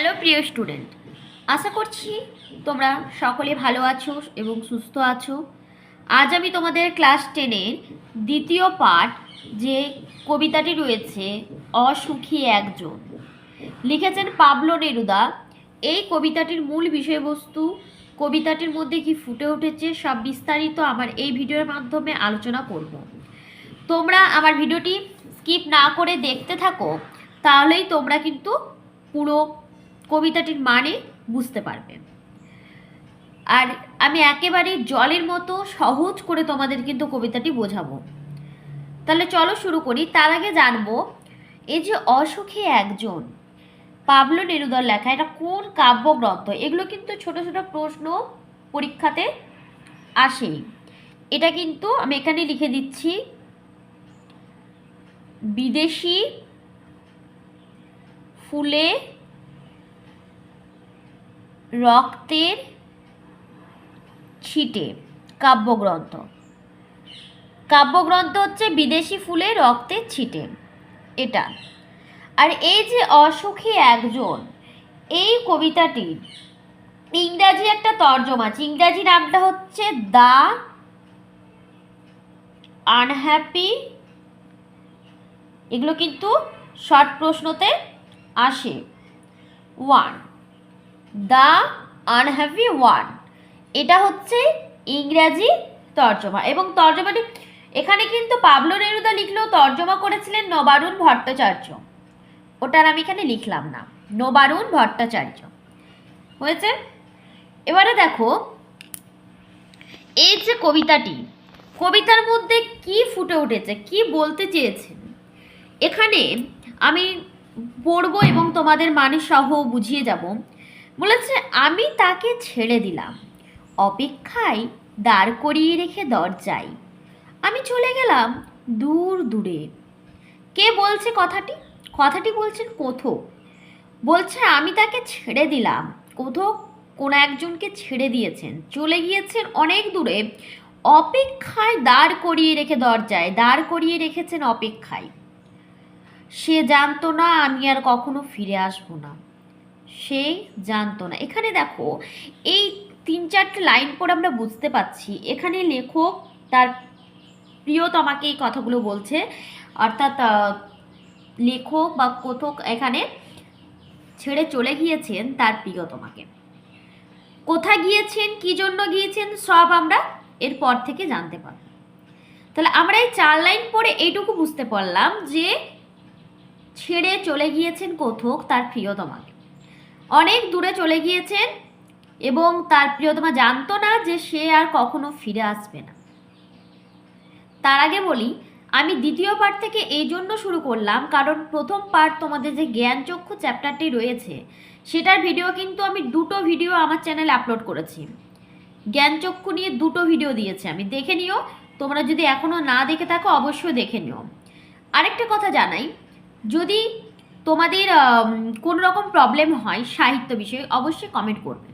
Hello প্রিয় student, আশা করছি তোমরা সকলে ভালো আছো এবং সুস্থ আছো। আজ আমি তোমাদের ক্লাস 10-এর দ্বিতীয় পাঠ যে কবিতাটি রয়েছে অসুখী একজন, লিখেছেন পাবলো নেরুদা। এই কবিতাটির মূল বিষয়বস্তু, কবিতাটির মধ্যে কি ফুটে উঠেছে, সব বিস্তারিত আমার এই ভিডিওর মাধ্যমে আলোচনা করব। তোমরা আমার ভিডিওটি স্কিপ না করে দেখতে থাকো, তাহলেই তোমরা কিন্তু পুরো কবিতাটির মানে বুঝতে পারবে। আর আমি একেবারে জলের মতো সহজ করে তোমাদের কিন্তু কবিতাটি বোঝাবো। তাহলে চলো শুরু করি। তার আগে জানবো, এই যে অসুখী একজন, পাবলো নেরুদার লেখা, এটা কোন কাব্যগ্রন্থ? এগুলো কিন্তু ছোট ছোট প্রশ্ন পরীক্ষাতে আসেই। এটা কিন্তু আমি এখানে লিখে দিচ্ছি, বিদেশি ফুলে রক্তের ছিটে কাব্যগ্রন্থ। কাব্যগ্রন্থ হচ্ছে বিদেশি ফুলে রক্তের ছিটে, এটা। আর এই যে অসুখী একজন, এই কবিতাটির ইংরাজি একটা তর্জমা আছে। ইংরাজি নামটা হচ্ছে দ্য আনহ্যাপি। এগুলো কিন্তু শর্ট প্রশ্নতে আসে। ওয়ান, দ্য আনহ্যাপি ওয়ান, এটা হচ্ছে ইংরাজি তর্জমা। এবং তর্জমাটি এখানে কিন্তু পাবলো নেরুদা লিখলেও তর্জমা করেছিলেন নবারুণ ভট্টাচার্য, ওটার আমি এখানে লিখলাম না, নবারুণ ভট্টাচার্য হয়েছে। এবারে দেখো, এই যে কবিতাটি, কবিতার মধ্যে কি ফুটে উঠেছে, কি বলতে চেয়েছেন, এখানে আমি পড়বো এবং তোমাদের মানে সহ বুঝিয়ে যাব। বলেছে, আমি তাকে ছেড়ে দিলাম, অপেক্ষায় দাঁড় করিয়ে রেখে দরজায়, আমি চলে গেলাম দূর দূরে। কে বলছে কথাটি? কথাটি বলছেন কোথক। বলছে আমি তাকে ছেড়ে দিলাম, কোথক কোনো একজনকে ছেড়ে দিয়েছেন, চলে গিয়েছেন অনেক দূরে, অপেক্ষায় দাঁড় করিয়ে রেখে দরজায়, দাঁড় করিয়ে রেখেছেন অপেক্ষায়। সে জানতো না আমি আর কখনো ফিরে আসবো না, সে জানতো না। এখানে দেখো, এই 3-4টে লাইন পরে আমরা বুঝতে পারছি এখানে লেখক তার প্রিয়তমাকে এই কথাগুলো বলছে, অর্থাৎ লেখক বা কথক এখানে ছেড়ে চলে গিয়েছেন তার প্রিয়তমাকে। কোথায় গিয়েছেন, কি জন্য গিয়েছেন, সব আমরা এরপর থেকে জানতে পারব। তাহলে আমরা এই 4 লাইন পরে এইটুকু বুঝতে পারলাম যে ছেড়ে চলে গিয়েছেন কথক তার প্রিয়তমাকে, অনেক দূরে চলে গিয়েছেন এবং তার প্রিয়তমা জানতো না যে সে আর কখনো ফিরে আসবে না। তার আগে বলি, আমি দ্বিতীয় পার্ট থেকে এই জন্য শুরু করলাম কারণ প্রথম পার্ট তোমাদের যে জ্ঞানচক্ষু চ্যাপ্টারটি রয়েছে সেটার ভিডিও কিন্তু আমি 2টো ভিডিও আমার চ্যানেলে আপলোড করেছি। জ্ঞানচক্ষু নিয়ে 2টো ভিডিও দিয়েছি আমি, দেখে নিও। তোমরা যদি এখনও না দেখে থাকো অবশ্যই দেখে নিও। আরেকটা কথা জানাই, যদি তোমাদের কোনো রকম প্রবলেম হয় সাহিত্য বিষয়ে অবশ্যই কমেন্ট করবে।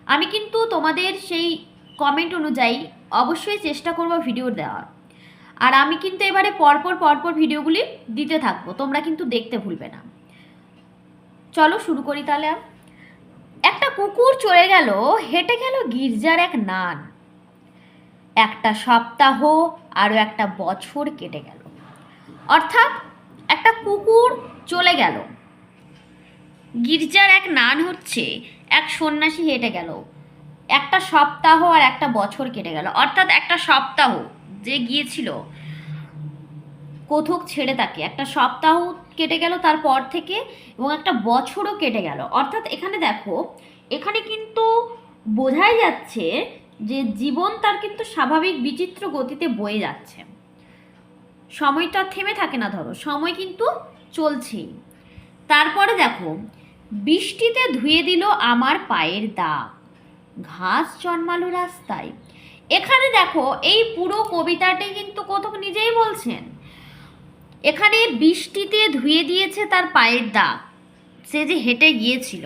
আমি কিন্তু তোমাদের সেই কমেন্ট অনুযায়ী অবশ্যই চেষ্টা করব ভিডিও দেওয়ার। আর আমি কিন্তু এবারে পরপর ভিডিওগুলি দিতে থাকবো, তোমরা কিন্তু দেখতে ভুলবে না। চলো শুরু করি তাহলে। একটা কুকুর চলে গেল, হেঁটে গেল গির্জার এক নান, একটা সপ্তাহ আরও একটা বছর কেটে গেল। অর্থাৎ একটা কুকুর চলে গেল, গির্জার এক নান হচ্ছে এক সন্ন্যাসী হেঁটে গেল, একটা সপ্তাহ আর একটা বছর কেটে গেল। অর্থাৎ একটা সপ্তাহ যে গিয়েছিল কথক ছেড়ে, তাকে একটা সপ্তাহ কেটে গেল তারপর থেকে, এবং একটা বছরও কেটে গেল। অর্থাৎ এখানে দেখো, এখানে কিন্তু বোঝাই যাচ্ছে যে জীবন তার কিন্তু স্বাভাবিক বিচিত্র গতিতে বয়ে যাচ্ছে, সময়টা থেমে থাকে না, ধরো সময় কিন্তু চলছেই। তারপরে দেখো, বৃষ্টিতে ধুয়ে দিল আমার পায়ের দাগ, ঘাস জন্মালো রাস্তায়। এখানে দেখো, এই পুরো কবিতাটি কিন্তু কথক নিজেই বলছেন, এখানে বৃষ্টিতে ধুয়ে দিয়েছে তার পায়ের দাগ। সে যে হেঁটে গিয়েছিল,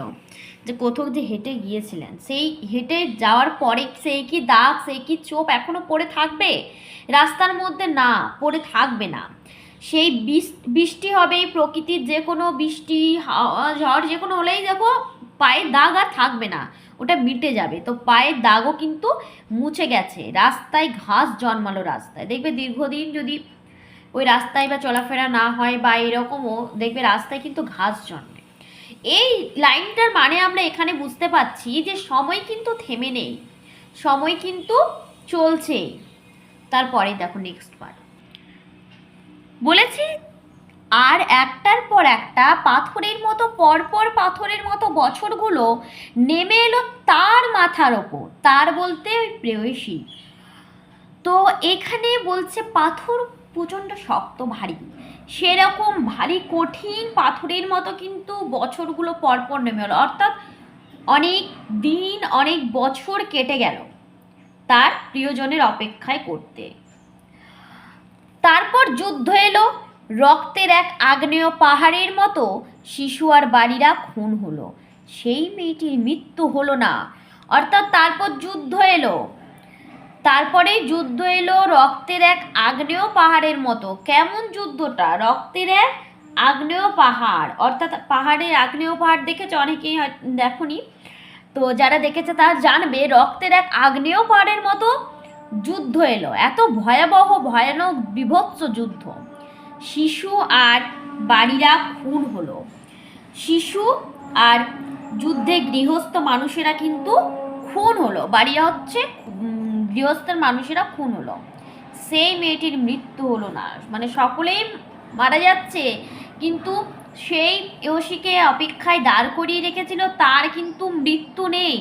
যে কথক যে হেঁটে গিয়েছিলেন, সেই হেঁটে যাওয়ার পরে সেই কি দাগ, সেই কি চোপ এখনো পড়ে থাকবে রাস্তার মধ্যে? না, পড়ে থাকবে না। সেই বৃষ্টি হবে, প্রকৃতির যে কোনো বৃষ্টি ঝড় যে কোনো হলেই দেখো পায়ের দাগ আর থাকবে না, ওটা মিটে যাবে। তো পায়ের দাগও কিন্তু মুছে গেছে, রাস্তায় ঘাস জন্মালো, রাস্তায় দেখবে দীর্ঘদিন যদি ওই রাস্তায় বা চলাফেরা না হয় বা এরকমও দেখবে রাস্তায় কিন্তু ঘাস জন্মে। এই লাইনটার মানে আমরা এখানে বুঝতে পারছি যে সময় কিন্তু থেমে নেই, সময় কিন্তু চলছে। তারপরে দেখো নেক্সট পার্ট বলেছি, আর একটার পর একটা পাথরের মতো পরপর পাথরের মতো বছরগুলো নেমে এলো তার মাথার ওপর, তার বলতে ওই প্রেয়সী। তো এখানে বলছে পাথর প্রচণ্ড শক্ত ভারী, সেরকম ভারী কঠিন পাথরের মতো কিন্তু বছরগুলো পরপর নেমে এলো, অর্থাৎ অনেক দিন অনেক বছর কেটে গেল তার প্রিয়জনের অপেক্ষায় করতে। তারপর যুদ্ধ এলো, রক্তের এক আগ্নেয় পাহাড়ের মতো শিশু আর বাড়িরা খুন হলো, সেই মেয়েটির মৃত্যু হলো না। অর্থাৎ তারপর যুদ্ধ এলো, তারপরে যুদ্ধ এলো রক্তের এক আগ্নেয় পাহাড়ের মতো। কেমন যুদ্ধটা? রক্তের এক আগ্নেয় পাহাড়, অর্থাৎ পাহাড়ের আগ্নেয় পাহাড় দেখেছে অনেকেই দেখনি, তো যারা দেখেছে তারা জানবে রক্তের এক আগ্নেয় পাহাড়ের মতো যুদ্ধ এলো, এত ভয়াবহ ভয়ানক বিভৎস যুদ্ধ। শিশু আর বাড়িরা খুন হলো, শিশু আর যুদ্ধে গৃহস্থ মানুষেরা কিন্তু খুন হলো, বাড়িরা হচ্ছে গৃহস্থের মানুষেরা খুন হলো, সেই মেয়েটির মৃত্যু হলো না। মানে সকলেই মারা যাচ্ছে, কিন্তু সেই প্রেয়সীকে অপেক্ষায় দাঁড় করিয়ে রেখেছিল, তার কিন্তু মৃত্যু নেই,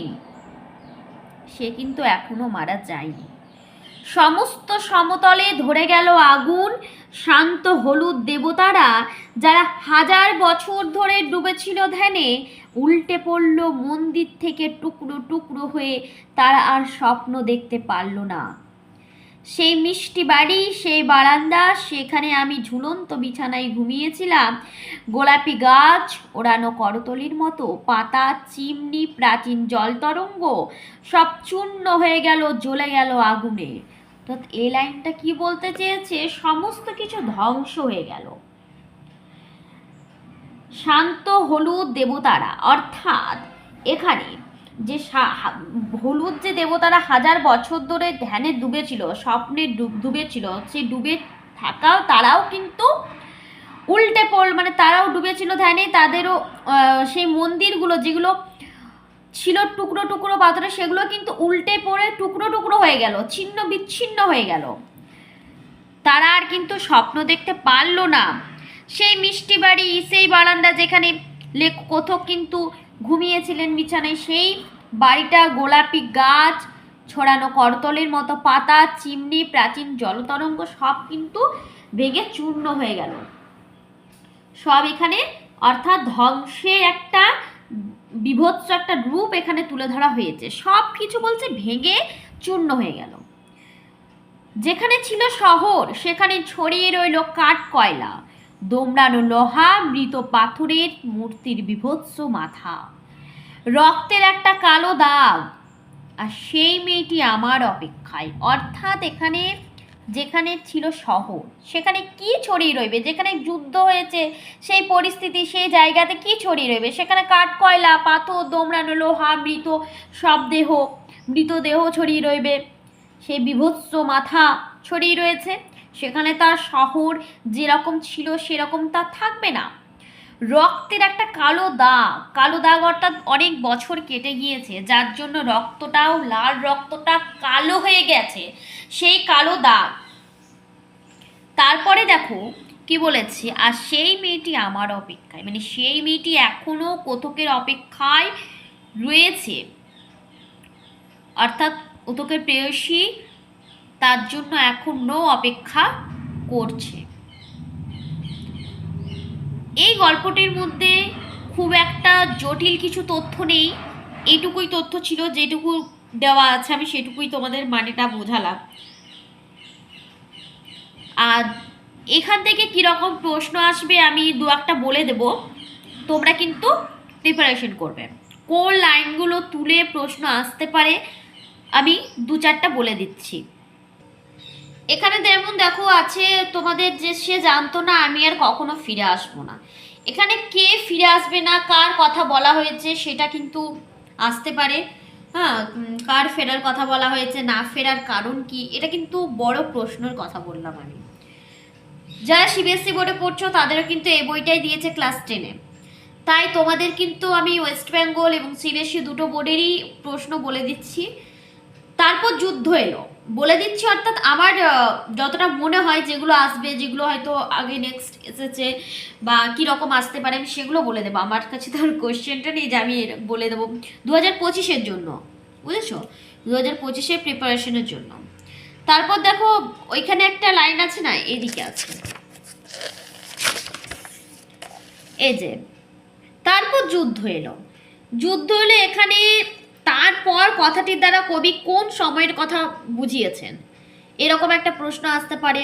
সে কিন্তু এখনো মারা যায়নি। সমস্ত সমতলে ধরে গেল আগুন, শান্ত হলুদ দেবতারা যারা 1000 বছর ধরে ডুবেছিল ধ্যানে, উল্টে পড়ল মন্দির থেকে টুকরো টুকরো হয়ে, তারা আর স্বপ্ন দেখতে পারল না। সেই মিষ্টি বাড়ি, সেই বারান্দা, সেখানে আমি ঝুলন্ত বিছানায় ঘুমিয়েছিলাম, গোলাপি গাছ, ওড়ানো করতলির মতো পাতা, চিমনি, প্রাচীন জল তরঙ্গ সব চূর্ণ হয়ে গেল, জ্বলে গেল আগুনে। তো এই লাইনটা কি বলতে চেয়েছে? সমস্ত কিছু ধ্বংস হয়ে গেল। শান্ত হলুদ দেবতারা, অর্থাৎ এখানে যে হলুদ যে দেবতারা 1000 বছর ধরে ধ্যানে ডুবেছিল, স্বপ্নে ডুবেছিল, সেই ডুবে থাকাও তারাও কিন্তু উল্টে মানে তারাও ডুবেছিল ধ্যানে, তাদেরও সেই মন্দিরগুলো যেগুলো ছিল টুকরো টুকরো পাথরে, সেগুলো কিন্তু উল্টে পড়ে টুকরো টুকরো হয়ে গেল, ছিন্ন বিচ্ছিন্ন হয়ে গেল, তারা আর কিন্তু স্বপ্ন দেখতে পারলো না। সেই মিষ্টি বাড়ি, সেই বারান্দা যেখানে কথক কিন্তু ঘুমিয়েছিলেন বিছানায়, সেই বাড়িটা, গোলাপি গাছ, ছড়ানো করতলের মতো পাতা, চিমনি, প্রাচীন জলতরঙ্গ সব কিন্তু ভেঙে চূর্ণ হয়ে গেল, সব এখানে, অর্থাৎ ধ্বংসের একটা বিভৎস একটা রূপ এখানে তুলে ধরা হয়েছে। সব কিছু বলছে ভেঙে চূর্ণ হয়ে গেল। যেখানে ছিল শহর, সেখানে ছড়িয়ে রইল কাঠ কয়লা, দোমড়ানো লোহা, মৃত পাথরের মূর্তির বিভৎস মাথা, রক্তের একটা কালো দাগ, আর সেই মেয়েটি আমার অপেক্ষায়। অর্থাৎ এখানে যেখানে ছিল শহর, সেখানে কি ছড়িয়ে রইবে? যেখানে যুদ্ধ হয়েছে সেই পরিস্থিতি, সেই জায়গাতে কি ছড়িয়ে রইবে? সেখানে কাঠ কয়লা, পাথর, দোমড়ানো লোহা, মৃতদেহ ছড়িয়ে রইবে, সেই বিভৎস মাথা ছড়িয়ে রয়েছে। সেখানে তার শহর যেরকম ছিল সেরকম তার থাকবে না। রক্তের একটা কালো দাগ, অর্থাৎ অনেক বছর কেটে গিয়েছে, যার জন্য রক্তটাও, লাল রক্তটা কালো হয়ে গেছে, সেই কালো দাগ। তারপরে দেখো কি বলেছে, আর সেই মেয়েটি আমার অপেক্ষায়, মানে সেই মেয়েটি এখনো কথকের অপেক্ষায় রয়েছে, অর্থাৎ কথকের প্রেয়সী তার জন্য এখনো অপেক্ষা করছে। এই গল্পটির মধ্যে খুব একটা জটিল কিছু তথ্য নেই, এইটুকুই তথ্য ছিল, যেটুকু দেওয়া আছে আমি সেটুকুই তোমাদের মানেটা বোঝালাম। আর এখান থেকে কীরকম প্রশ্ন আসবে আমি দু একটা বলে দেব, তোমরা কিন্তু প্রিপারেশন করবে। কোন লাইনগুলো তুলে প্রশ্ন আসতে পারে আমি 2-4টা বলে দিচ্ছি। এখানে যেমন দেখো আছে তোমাদের যে সে জানতো না আমি আর কখনো ফিরে আসবো না, এখানে কে ফিরে আসবে না, কার কথা বলা হয়েছে সেটা কিন্তু আসতে পারে। হ্যাঁ, কার ফেরার কথা বলা হয়েছে, না ফেরার কারণ কি, এটা কিন্তু বড় প্রশ্নের কথা বললাম আমি। যারা সিবিএসসি বোর্ডে পড়ছো তাদেরও কিন্তু এই বইটাই দিয়েছে ক্লাস 10-এ, তাই তোমাদের কিন্তু আমি ওয়েস্ট বেঙ্গল এবং সিবিএসসি দুটো বোর্ডেরই প্রশ্ন বলে দিচ্ছি। তারপর যুদ্ধ এলো বলে দিচ্ছি, অর্থাৎ আমার যতটা মনে হয় যেগুলো আসবে, যেগুলো হয়তো আগে নেক্সট এসেছে বা কীরকম আসতে পারে আমি সেগুলো বলে দেবো। আমার কাছে তো কোশ্চেনটা নেই যে আমি বলে দেবো 2025-এর জন্য, বুঝেছো, 2025-এর প্রিপারেশনের জন্য। তারপর দেখো ওইখানে একটা লাইন আছে না, এদিকে আছে, এই যে তারপর যুদ্ধ এলো। যুদ্ধ এলো এখানে, তারপর কথাটির দ্বারা কবি কোন সময়ের কথা বুঝিয়েছেন, এরকম একটা প্রশ্ন আসতে পারে।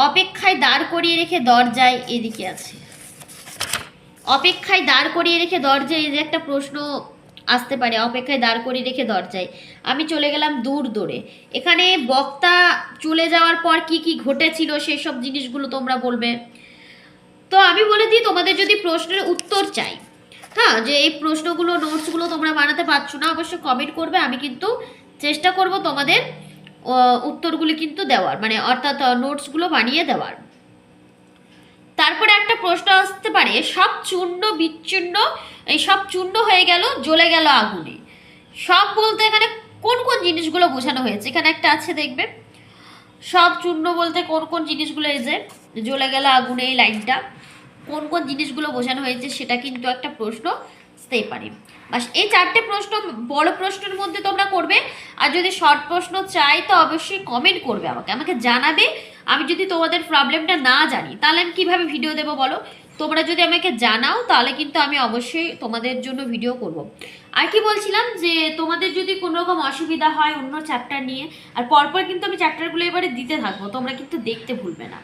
অপেক্ষায় দাঁড় করিয়ে রেখে দরজায়, এদিকে আছে, অপেক্ষায় দাঁড় করিয়ে রেখে দরজায়, এই যে একটা প্রশ্ন আসতে পারে, অপেক্ষায় দাঁড় করিয়ে রেখে দরজায়। আমি চলে গেলাম দূর দূরে, এখানে বক্তা চলে যাওয়ার পর কি কি ঘটেছিল সেসব জিনিসগুলো তোমরা বলবে। তো আমি বলে দিই, তোমাদের যদি প্রশ্নের উত্তর চাই, হ্যাঁ, যে এই প্রশ্নগুলো নোটসগুলো তোমরা বানাতে পারছো না, অবশ্যই কমেন্ট করবে, আমি কিন্তু চেষ্টা করব তোমাদের উত্তরগুলি কিন্তু দেওয়ার, মানে অর্থাৎ নোটসগুলো বানিয়ে দেওয়ার। তারপরে একটা প্রশ্ন আসতে পারে, সব চূর্ণ বিচ্ছিন্ন, এই সব চূর্ণ হয়ে গেল জ্বলে গেল আগুনে। সব বলতে এখানে কোন কোন জিনিসগুলো বোঝানো হয়েছে, এখানে একটা আছে দেখবে, সব চূর্ণ বলতে কোন কোন জিনিসগুলো, এই যে জ্বলে গেল আগুনে, এই লাইনটা কোন কোন জিনিসগুলো বোঝানো হয়েছে সেটা কিন্তু একটা প্রশ্ন আসতেই পারে। বাস এই চারটে প্রশ্ন বড় প্রশ্নের মধ্যে তোমরা করবে। আর যদি শর্ট প্রশ্ন চাই তো অবশ্যই কমেন্ট করবে, আমাকে জানাবে। আমি যদি তোমাদের প্রবলেমটা না জানি তাহলে আমি কীভাবে ভিডিও দেবো বলো। তোমরা যদি আমাকে জানাও তাহলে কিন্তু আমি অবশ্যই তোমাদের জন্য ভিডিও করব। আর কি বলছিলাম, যে তোমাদের যদি কোনো রকম অসুবিধা হয় অন্য চ্যাপ্টার নিয়ে, আর পরপর কিন্তু আমি চ্যাপ্টারগুলো এবারে দিতে থাকবো, তোমরা কিন্তু দেখতে ভুলবে না,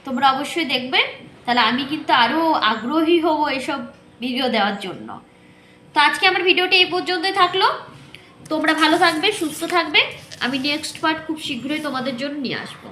তোমরা অবশ্যই দেখবে, তাহলে আমি কিন্তু আরও আগ্রহী হব এসব ভিডিও দেওয়ার জন্য। তো আজকে আমার ভিডিওটা এই পর্যন্তই থাকলো, তোমরা ভালো থাকবে, সুস্থ থাকবে, আমি নেক্সট পার্ট খুব শীঘ্রই তোমাদের জন্য নিয়ে আসবো।